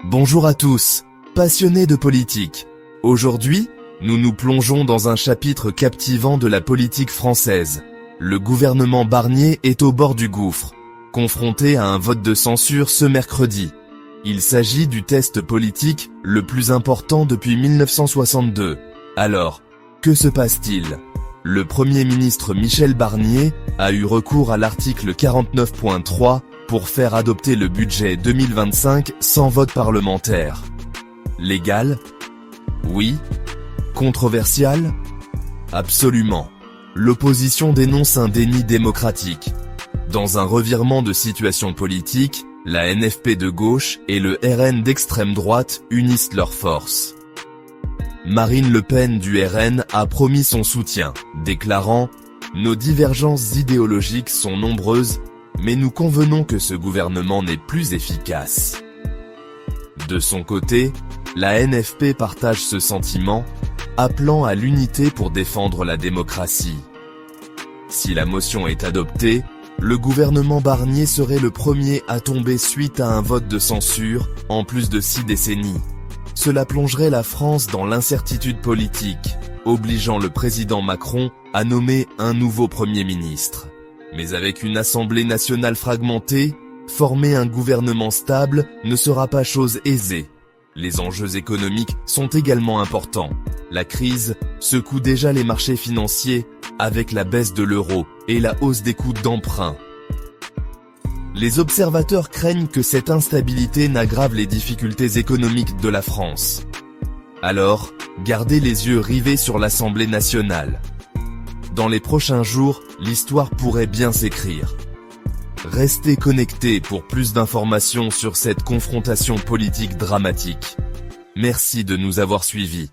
Bonjour à tous, passionnés de politique. Aujourd'hui, nous nous plongeons dans un chapitre captivant de la politique française. Le gouvernement Barnier est au bord du gouffre, confronté à un vote de censure ce mercredi. Il s'agit du test politique le plus important depuis 1962. Alors, que se passe-t-il ? Le Premier ministre Michel Barnier a eu recours à l'article 49.3 pour faire adopter le budget 2025 sans vote parlementaire. Légal ? Oui. Controversial ? Absolument. L'opposition dénonce un déni démocratique. Dans un revirement de situation politique, la NFP de gauche et le RN d'extrême droite unissent leurs forces. Marine Le Pen du RN a promis son soutien, déclarant « Nos divergences idéologiques sont nombreuses, mais nous convenons que ce gouvernement n'est plus efficace. » De son côté, la NFP partage ce sentiment, appelant à l'unité pour défendre la démocratie. Si la motion est adoptée, le gouvernement Barnier serait le premier à tomber suite à un vote de censure, en plus de 6 décennies. Cela plongerait la France dans l'incertitude politique, obligeant le président Macron à nommer un nouveau Premier ministre. Mais avec une Assemblée nationale fragmentée, former un gouvernement stable ne sera pas chose aisée. Les enjeux économiques sont également importants. La crise secoue déjà les marchés financiers avec la baisse de l'euro et la hausse des coûts d'emprunt. Les observateurs craignent que cette instabilité n'aggrave les difficultés économiques de la France. Alors, gardez les yeux rivés sur l'Assemblée nationale. Dans les prochains jours, l'histoire pourrait bien s'écrire. Restez connectés pour plus d'informations sur cette confrontation politique dramatique. Merci de nous avoir suivis.